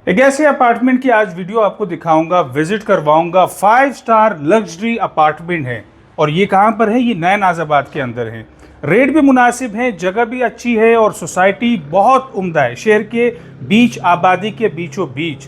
एक ऐसे अपार्टमेंट की आज वीडियो आपको दिखाऊंगा, विजिट करवाऊंगा। 5 स्टार लग्जरी अपार्टमेंट है और ये कहाँ पर है? ये नया नाजाबाद के अंदर है। रेट भी मुनासिब है, जगह भी अच्छी है और सोसाइटी बहुत उम्दा है, शहर के बीच, आबादी के बीचों बीच।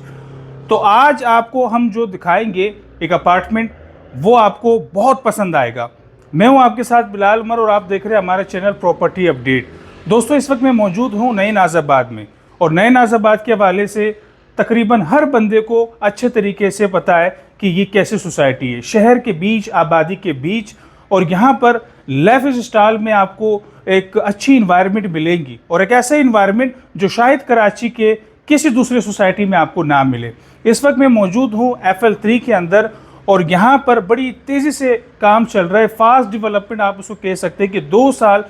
तो आज आपको हम जो दिखाएंगे एक अपार्टमेंट, वो आपको बहुत पसंद आएगा। मैं हूं आपके साथ बिलाल उमर और आप देख रहे हैं हमारा चैनल प्रॉपर्टी अपडेट। दोस्तों, इस वक्त मैं मौजूद हूं नए नाजाबाद में और नए नाजाबाद के हवाले से तकरीबन हर बंदे को अच्छे तरीके से पता है कि ये कैसी सोसाइटी है, शहर के बीच, आबादी के बीच। और यहाँ पर लाइफ स्टाइल में आपको एक अच्छी इन्वायरमेंट मिलेगी और एक ऐसा इन्वायरमेंट जो शायद कराची के किसी दूसरे सोसाइटी में आपको ना मिले। इस वक्त मैं मौजूद हूँ FL3 के अंदर और यहाँ पर बड़ी तेज़ी से काम चल रहा है। फास्ट डेवलपमेंट आप उसको कह सकते हैं कि 2 साल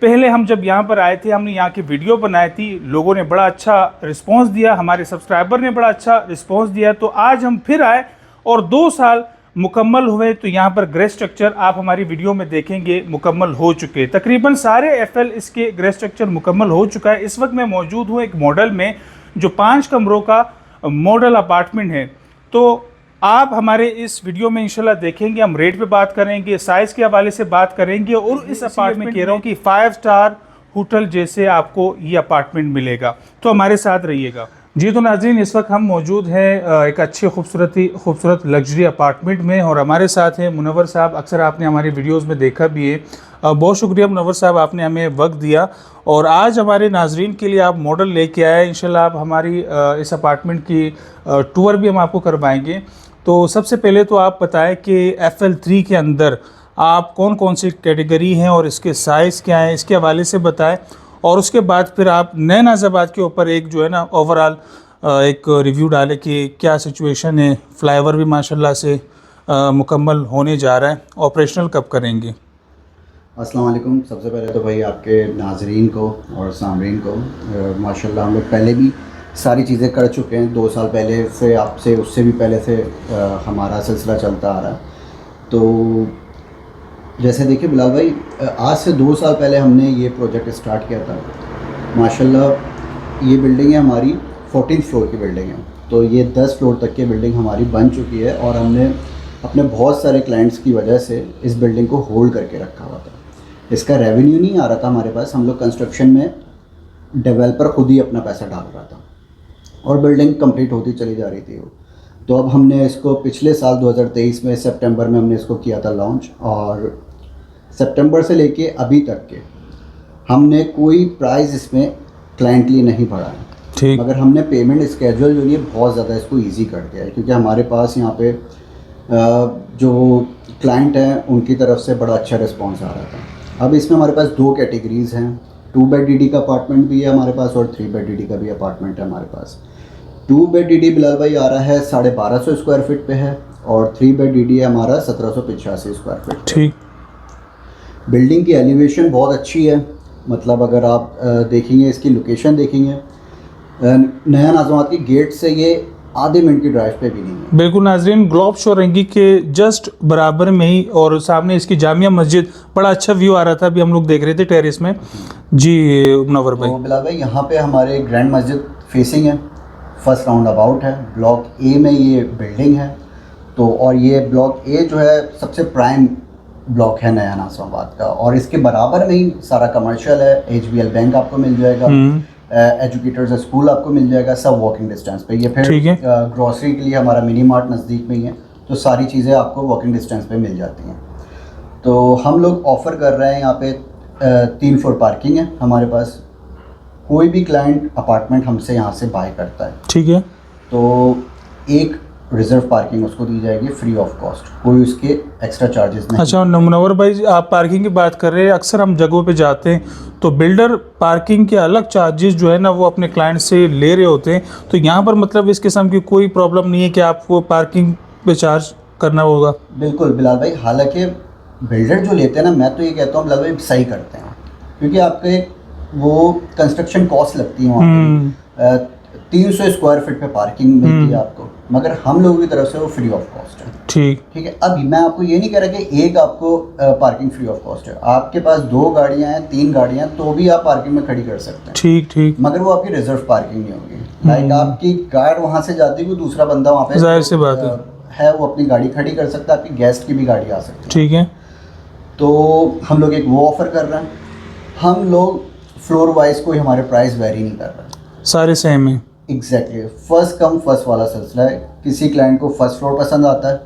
पहले हम जब यहाँ पर आए थे, हमने यहाँ की वीडियो बनाई थी, लोगों ने बड़ा अच्छा रिस्पांस दिया, हमारे सब्सक्राइबर ने बड़ा अच्छा रिस्पांस दिया। तो आज हम फिर आए और 2 साल मुकम्मल हुए। तो यहाँ पर ग्रे स्ट्रक्चर आप हमारी वीडियो में देखेंगे मुकम्मल हो चुके, तकरीबन सारे FL इसके ग्रे स्ट्रक्चर मुकम्मल हो चुका है। इस वक्त मैं मौजूद हूँ एक मॉडल में जो 5 कमरों का मॉडल अपार्टमेंट है। तो आप हमारे इस वीडियो में इंशाल्लाह देखेंगे, हम रेट पे बात करेंगे, साइज़ के हवाले से बात करेंगे और इस अपार्टमेंट में कह रहा हूँ कि 5 स्टार होटल जैसे आपको ये अपार्टमेंट मिलेगा। तो हमारे साथ रहिएगा जी। तो नाज़रीन, इस वक्त हम मौजूद हैं एक अच्छे खूबसूरत लग्जरी अपार्टमेंट में और हमारे साथ हैं मुनव्वर साहब। अक्सर आपने हमारी वीडियोज़ में देखा भी है। बहुत शुक्रिया मुनव्वर साहब, आपने हमें वक्त दिया और आज हमारे नाजरीन के लिए आप मॉडल लेके आए। इंशाल्लाह आप हमारी इस अपार्टमेंट की टूर भी हम आपको करवाएंगे। तो सबसे पहले तो आप बताएं कि FL3 के अंदर आप कौन कौन सी कैटेगरी हैं और इसके साइज़ क्या हैं, इसके हवाले से बताएं। और उसके बाद फिर आप नए नाजाबाद के ऊपर एक जो है ना ओवरऑल एक रिव्यू डालें कि क्या सिचुएशन है। फ्लाईओवर भी माशाल्लाह से मुकम्मल होने जा रहा है, ऑपरेशनल कब करेंगे? अस्सलाम वालेकुम। सबसे पहले तो भाई आपके नाजरीन को और सामरीन को माशाल्लाह हम लोग पहले भी सारी चीज़ें कर चुके हैं। 2 साल पहले से आपसे, उससे भी पहले से हमारा सिलसिला चलता आ रहा है। तो जैसे देखिए बिलाल भाई, आज से 2 साल पहले हमने ये प्रोजेक्ट स्टार्ट किया था। माशाल्लाह ये बिल्डिंग है हमारी 14th फ्लोर की बिल्डिंग है। तो ये 10 फ्लोर तक की बिल्डिंग हमारी बन चुकी है और हमने अपने बहुत सारे क्लाइंट्स की वजह से इस बिल्डिंग को होल्ड करके रखा हुआ था। इसका रेवेन्यू नहीं आ रहा था हमारे पास, हम लोग कंस्ट्रक्शन में डेवलपर खुद ही अपना पैसा डाल रहा था और बिल्डिंग कंप्लीट होती चली जा रही थी वो। तो अब हमने इसको पिछले साल 2023 में सितंबर में हमने इसको किया था लॉन्च और सितंबर से लेके अभी तक के हमने कोई प्राइस इसमें क्लाइंटली नहीं भरा है। ठीक, मगर हमने पेमेंट स्केड्यूल जो ये बहुत ज़्यादा इसको ईजी कर दिया है, क्योंकि हमारे पास यहाँ पे जो क्लाइंट हैं उनकी तरफ से बड़ा अच्छा रिस्पॉन्स आ रहा था। अब इसमें हमारे पास 2 कैटेगरीज़ हैं। 2 बेड DD का अपार्टमेंट भी है हमारे पास और 3 बेड DD का भी अपार्टमेंट है हमारे पास। 2 बेड DD बिलाल भाई आ रहा है 1250 स्क्वायर फीट पे है और 3 बेड DD है हमारा 1785 स्क्वायर फीट। ठीक। बिल्डिंग की एलिवेशन बहुत अच्छी है, मतलब अगर आप देखेंगे, इसकी लोकेशन देखेंगे, नया नाज़ाबाद की गेट से ये आधे मिनट की ड्राइव पे भी नहीं है। बिल्कुल नाजरीन, ग्लोब शोरंगी के जस्ट बराबर में ही और सामने इसकी जामिया मस्जिद, बड़ा अच्छा व्यू आ रहा था। अभी हम लोग देख रहे थे टेरेस में जी मुनव्वर भाई। तो बिलाल भाई यहाँ पे हमारे ग्रैंड मस्जिद फेसिंग है, फर्स्ट राउंड अबाउट है, ब्लॉक A में ये बिल्डिंग है। तो और ये ब्लॉक A जो है सबसे प्राइम ब्लॉक है नया नाज़ाबाद का और इसके बराबर में ही सारा कमर्शियल है। HBL बैंक आपको मिल जाएगा, एजुकेटर्स स्कूल आपको मिल जाएगा, सब वॉकिंग डिस्टेंस पे। ये फिर ग्रोसरी के लिए हमारा मिनी मार्ट नज़दीक में ही है, तो सारी चीज़ें आपको वॉकिंग डिस्टेंस पे मिल जाती हैं। तो हम लोग ऑफ़र कर रहे हैं यहाँ पे 3 फ्लोर पार्किंग है हमारे पास। कोई भी क्लाइंट अपार्टमेंट हमसे यहाँ से बाय करता है, ठीक है, तो एक रिजर्व पार्किंग उसको दी जाएगी फ्री ऑफ कॉस्ट, कोई उसके एक्स्ट्रा चार्जेस नहीं। अच्छा मुनव्वर भाई, आप पार्किंग की बात कर रहे हैं, अक्सर हम जगहों पे जाते हैं तो बिल्डर पार्किंग के अलग चार्जेस जो है ना वो अपने क्लाइंट से ले रहे होते हैं। तो यहाँ पर मतलब इस किस्म की कोई प्रॉब्लम नहीं है कि आपको पार्किंग पे चार्ज करना होगा? बिल्कुल बिलाल भाई, हालांकि बिल्डर जो लेते हैं ना, मैं तो ये कहता हूँ बिलाल भाई सही करते हैं, क्योंकि आपके वो कंस्ट्रक्शन कॉस्ट लगती है वहाँ पे। 300 स्क्वायर फीट पे पार्किंग मिलती है आपको, मगर हम लोगों की तरफ से वो फ्री ऑफ कॉस्ट है। ठीक है। अभी मैं आपको ये नहीं कह रहा कि एक आपको पार्किंग फ्री ऑफ कॉस्ट है। आपके पास 2 गाड़ियाँ हैं, 3 गाड़ियाँ हैं, तो भी आप पार्किंग में खड़ी कर सकते हैं। ठीक, मगर वो आपकी रिजर्व पार्किंग नहीं होगी। लाइक आपकी कार वहाँ से जाती है, कोई दूसरा बंदा वहाँ पे जाहिर सी बात है वो अपनी गाड़ी खड़ी कर सकता है, आपकी गेस्ट की भी गाड़ी आ सकती है। ठीक है। तो हम लोग एक वो ऑफ़र कर रहे हैं। हम लोग फ्लोर वाइज कोई हमारे प्राइस वेरी नहीं कर रहे, सारे सेम है। एग्जैक्टली फर्स्ट कम फर्स्ट वाला सिलसिला है। किसी क्लाइंट को फर्स्ट फ्लोर पसंद आता है,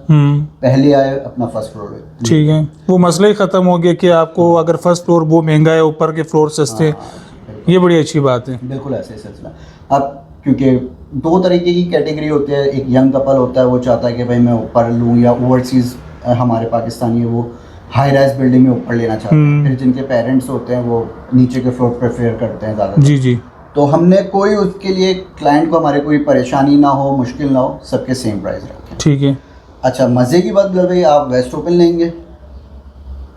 पहले आए अपना फर्स्ट फ्लोर ले। ठीक है, वो मसला ही ख़त्म हो गया कि आपको अगर फर्स्ट फ्लोर वो महंगा है, ऊपर के फ्लोर सस्ते हैं। ये बड़ी अच्छी बात है। बिल्कुल ऐसे ही सिलसिला। अब क्योंकि दो तरीके की कैटेगरी होती है, एक यंग कपल होता है, वो चाहता है कि भाई मैं ऊपर लूँ, या ओवरसीज़ हमारे पाकिस्तानी है वो हाई राइज बिल्डिंग में ऊपर लेना चाहते हैं। फिर जिनके पेरेंट्स होते हैं वो नीचे के फ्लोर प्रेफर करते हैं ज़्यादा। जी जी। तो हमने कोई उसके लिए क्लाइंट को हमारे कोई परेशानी ना हो, मुश्किल ना हो, सबके सेम प्राइस रखें। ठीक है। अच्छा, मज़े की बात भाई, आप वेस्ट ओपन लेंगे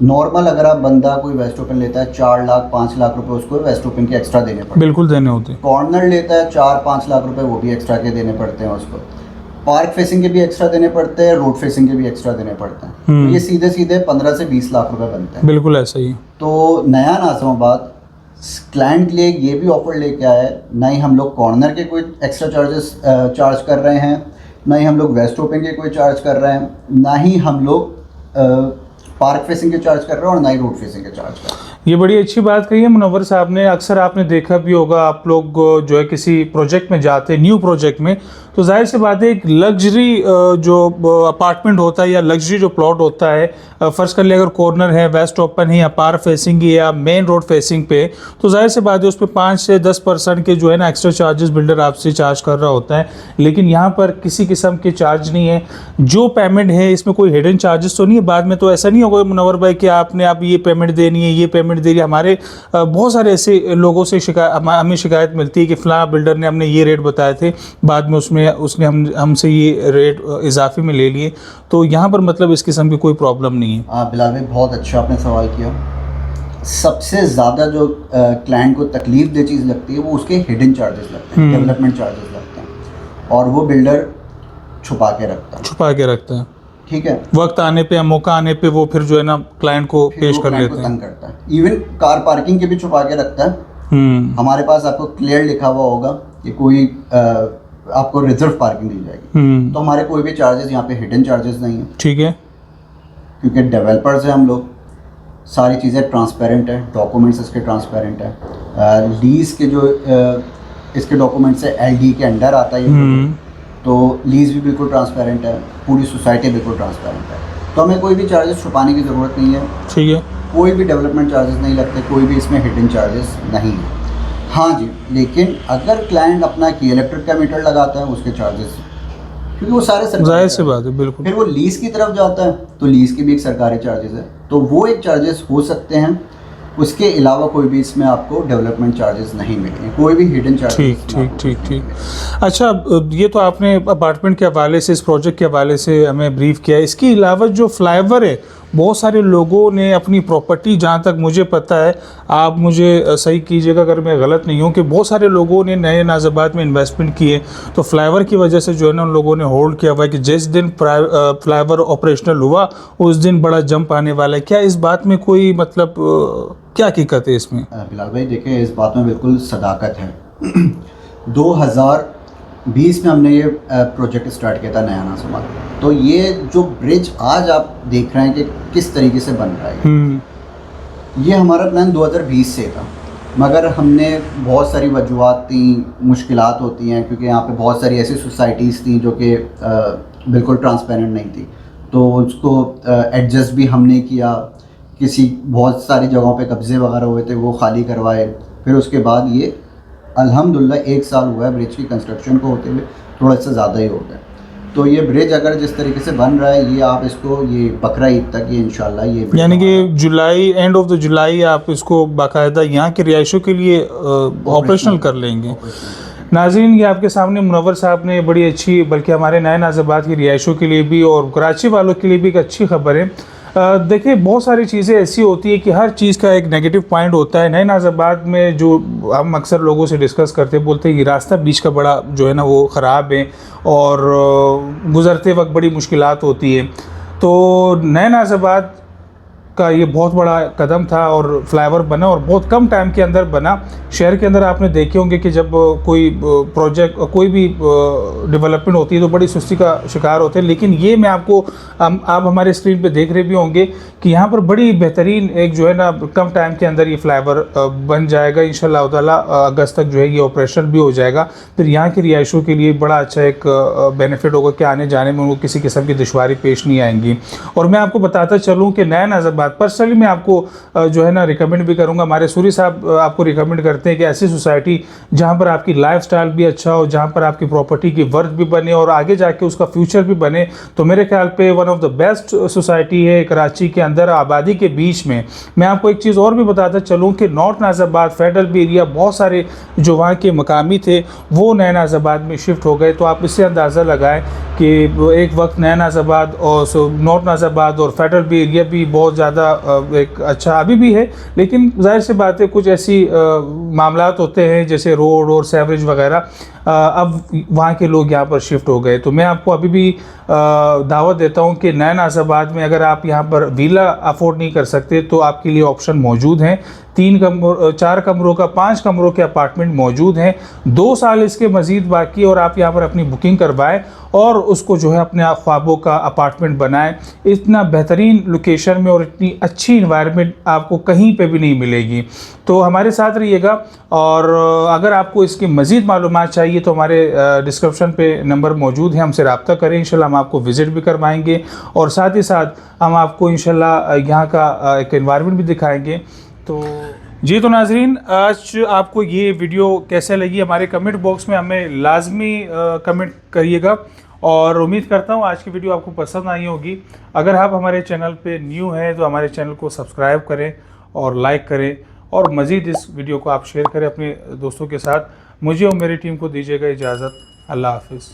नॉर्मल, अगर आप बंदा कोई वेस्ट ओपन लेता है 4 लाख 5 लाख रुपए उसको वेस्ट ओपन के एक्स्ट्रा देने पड़ते हैं। बिल्कुल देने होते हैं। कॉर्नर लेता है 4-5 लाख रुपए, वो भी एक्स्ट्रा के देने पड़ते हैं उसको। पार्क फेसिंग के भी एक्स्ट्रा देने पड़ते हैं, रोड फेसिंग के भी एक्स्ट्रा देने पड़ते हैं। तो ये सीधे सीधे 15 से 20 लाख रुपए बनते हैं। बिल्कुल ऐसा ही। तो नया नाज़िमाबाद क्लाइंट के लिए ये भी ऑफर लेके आया है। ना ही हम लोग कॉर्नर के कोई एक्स्ट्रा चार्जेस चार्ज कर रहे हैं, ना ही हम लोग वेस्ट ओपन के कोई चार्ज कर रहे हैं, ना ही हम लोग पार्क फेसिंग के चार्ज कर रहे हैं, और ना ही रोड फेसिंग के चार्ज कर रहे हैं। ये बड़ी अच्छी बात कही है मुनव्वर साहब ने। अक्सर आपने देखा भी होगा, आप लोग जो है किसी प्रोजेक्ट में जाते हैं, न्यू प्रोजेक्ट में, तो जाहिर सी बात है एक लग्जरी जो अपार्टमेंट होता है या लग्जरी जो प्लॉट होता है, फ़र्ज़ कर लिया अगर कॉर्नर है, वेस्ट ओपन है, या पार्क फेसिंग है, या मेन रोड फेसिंग पे, तो जाहिर सी बात है उस पर 5 से 10% के जो है ना एक्स्ट्रा चार्जेस बिल्डर आपसे चार्ज कर रहा होता है। लेकिन यहाँ पर किसी किस्म के चार्ज नहीं है। जो पेमेंट है इसमें कोई हिडन चार्जेस तो नहीं है। बाद में तो ऐसा नहीं होगा मुनव्वर भाई कि आपने आप ये पेमेंट देनी है, ये पेमेंट देनी है। हमारे बहुत सारे ऐसे लोगों से हमें शिकायत मिलती है कि फ़लाँ बिल्डर ने हमने ये रेट बताए थे, बाद में उसने हमसे ये रेट इजाफे में ले लिए। तो यहाँ पर मतलब इस किस्म की कोई प्रॉब्लम नहीं है। बिलाल भाई बहुत अच्छा आपने सवाल किया। सबसे ज़्यादा जो क्लाइंट को तकलीफ दे चीज़ लगती है वो उसके हिडन चार्जेस लगते हैं, डेवलपमेंट चार्जेस लगते हैं, और वो बिल्डर छुपा के रखता है। ठीक है, वक्त आने पे या मौका आने पे वो फिर जो है ना क्लाइंट को पेश कर लेते हैं। तंग करता है। इवन कार पार्किंग के भी छुपा के रखता है। हमारे पास आपको क्लियर लिखा हुआ होगा कि कोई आपको रिजर्व पार्किंग दी जाएगी। तो हमारे कोई भी चार्जेस यहाँ पे हिडन चार्जेस नहीं है। ठीक है, क्योंकि डेवलपर्स हैं हम लोग, सारी चीज़ें ट्रांसपेरेंट है, डॉक्यूमेंट्स इसके ट्रांसपेरेंट है। लीज़ के जो इसके डॉक्यूमेंट्स है LD के अंडर आता है, तो लीज़ भी बिल्कुल ट्रांसपेरेंट है, पूरी सोसाइटी बिल्कुल ट्रांसपेरेंट है। तो हमें कोई भी चार्जेस छुपाने की ज़रूरत नहीं है। ठीक है, कोई भी डेवलपमेंट चार्जेस नहीं लगते, कोई भी इसमें हिडन चार्जेस नहीं है। हाँ जी, लेकिन अगर क्लाइंट अपना की इलेक्ट्रिक का मीटर लगाता है उसके चार्जेस, क्योंकि वो सारे जाहिर सी बात है, बिल्कुल। फिर वो लीज़ की तरफ जाता है तो लीज़ की भी एक सरकारी चार्जेस है, तो वो एक चार्जेस हो सकते हैं। उसके अलावा कोई भी इसमें आपको डेवलपमेंट चार्जेस नहीं मिलेंगे, कोई भी हिडन चार्जेस। ठीक। अच्छा, ये तो आपने अपार्टमेंट के हवाले से, इस प्रोजेक्ट के हवाले से हमें ब्रीफ किया। इसके अलावा जो फ्लाईओवर है, बहुत सारे लोगों ने अपनी प्रॉपर्टी, जहाँ तक मुझे पता है, आप मुझे सही कीजिएगा अगर मैं गलत नहीं हूँ, कि बहुत सारे लोगों ने नए नाज़िबाद में इन्वेस्टमेंट किए, तो फ्लाईओवर की वजह से जो है ना उन लोगों ने होल्ड किया हुआ है कि जिस दिन फ्लाईओवर ऑपरेशनल हुआ उस दिन बड़ा जंप आने वाला है। क्या इस बात में कोई मतलब क्या हकीकत है इसमें? बिलाल भाई देखिए, इस बात में बिल्कुल सदाकत है। 2020 में हमने ये प्रोजेक्ट स्टार्ट किया था नया नाज़िमाबाद। तो ये जो ब्रिज आज आप देख रहे हैं कि किस तरीके से बन रहा है, ये हमारा प्लान 2020 से था, मगर हमने बहुत सारी वजूहात थी, मुश्किलात होती हैं, क्योंकि यहाँ पे बहुत सारी ऐसी सोसाइटीज़ थी जो कि बिल्कुल ट्रांसपेरेंट नहीं थी, तो उसको एडजस्ट भी हमने किया। बहुत सारी जगहों पे कब्ज़े वगैरह हुए थे, वो खाली करवाए। फिर उसके बाद ये अल्हम्दुलिल्लाह 1 साल हुआ है ब्रिज की कंस्ट्रक्शन को होते हुए, थोड़ा सा ज़्यादा ही हो गया। तो ये ब्रिज अगर जिस तरीके से बन रहा है, ये आप इसको ये बकरा ईद तक ये इंशाल्लाह ये, यानी कि जुलाई, एंड ऑफ द जुलाई आप इसको बाकायदा यहाँ के रिहायशों के लिए ऑपरेशनल कर लेंगे। नाज़रीन, ये आपके सामने मुनव्वर साहब ने बड़ी अच्छी, बल्कि हमारे नए नाज़िबाद की रिहायशों के लिए भी और कराची वालों के लिए भी एक अच्छी खबर है। देखिए, बहुत सारी चीज़ें ऐसी होती है कि हर चीज़ का एक नेगेटिव पॉइंट होता है। नए नाज़िबाद में जो हम अक्सर लोगों से डिस्कस करते हैं, बोलते हैं कि रास्ता बीच का बड़ा जो है ना वो ख़राब है और गुज़रते वक्त बड़ी मुश्किलात होती है। तो नए नाज़िबाद का ये बहुत बड़ा कदम था और फ्लाईओवर बना और बहुत कम टाइम के अंदर बना। शहर के अंदर आपने देखे होंगे कि जब कोई प्रोजेक्ट कोई भी डेवलपमेंट होती है तो बड़ी सुस्ती का शिकार होते हैं, लेकिन ये मैं आपको आप हमारे स्क्रीन पे देख रहे भी होंगे कि यहाँ पर बड़ी बेहतरीन एक जो है ना कम टाइम के अंदर ये फ्लाईओवर बन जाएगा इंशाल्लाह ताला। अगस्त तक जो है ये ऑपरेशन भी हो जाएगा। फिर यहाँ के रिहायशों के लिए बड़ा अच्छा एक बेनिफिट होगा कि आने जाने में उनको किसी किस्म की दुश्वारी पेश नहीं आएंगी। और मैं आपको बताता चलूँ कि नया नाज़िबाद पर्सनली मैं आपको जो है ना रिकमेंड भी करूँगा। हमारे सूरी साहब आपको रिकमेंड करते हैं कि ऐसी सोसाइटी जहाँ पर आपकी लाइफस्टाइल भी अच्छा हो, जहाँ पर आपकी प्रॉपर्टी की वर्थ भी बने और आगे जाके उसका फ्यूचर भी बने, तो मेरे ख्याल पे one of the best society है कराची के अंदर आबादी के बीच में। मैं आपको एक चीज़ और भी बताता चलूँ कि नॉर्थ नाज़िबाद फेडरल बी एरिया बहुत सारे जो वहाँ के मकामी थे वो नए नाज़िबाद में शिफ्ट हो गए। तो आप इससे अंदाज़ा लगाएं कि एक वक्त नया नाज़िबाद और नॉर्थ नाज़िबाद और फेडरल बी एरिया भी बहुत ज़्यादा एक अच्छा अभी भी है, लेकिन जाहिर सी बात है कुछ ऐसी मामलात होते हैं जैसे रोड और सेवरेज वगैरह, अब वहाँ के लोग यहाँ पर शिफ्ट हो गए। तो मैं आपको अभी भी दावत देता हूँ कि नया नाज़िबाद में अगर आप यहाँ पर विला अफोर्ड नहीं कर सकते तो आपके लिए ऑप्शन मौजूद हैं। 4 कमरों का 5 कमरों के अपार्टमेंट मौजूद हैं। 2 साल इसके मज़ीद बाकी और आप यहाँ पर अपनी बुकिंग करवाएं और उसको जो है अपने ख्वाबों का अपार्टमेंट बनाएं। इतना बेहतरीन लोकेशन में और इतनी अच्छी इन्वायरमेंट आपको कहीं पे भी नहीं मिलेगी। तो हमारे साथ रहिएगा और अगर आपको इसकी मज़ीद मालूमात चाहिए तो हमारे डिस्क्रिप्शन पे नंबर मौजूद है, हमसे रब्ता करें। इंशाल्लाह हम आपको विज़िट भी करवाएंगे और साथ ही साथ हम आपको इंशाल्लाह यहाँ का एक एनवायरनमेंट भी दिखाएंगे। तो जी तो नाजरीन, आज आपको ये वीडियो कैसे लगी हमारे कमेंट बॉक्स में हमें लाजमी कमेंट करिएगा और उम्मीद करता हूँ आज की वीडियो आपको पसंद आई होगी। अगर आप हमारे चैनल पे न्यू हैं तो हमारे चैनल को सब्सक्राइब करें और लाइक करें और मज़ीद इस वीडियो को आप शेयर करें अपने दोस्तों के साथ। मुझे और मेरी टीम को दीजिएगा इजाज़त। अल्लाह हाफिज़।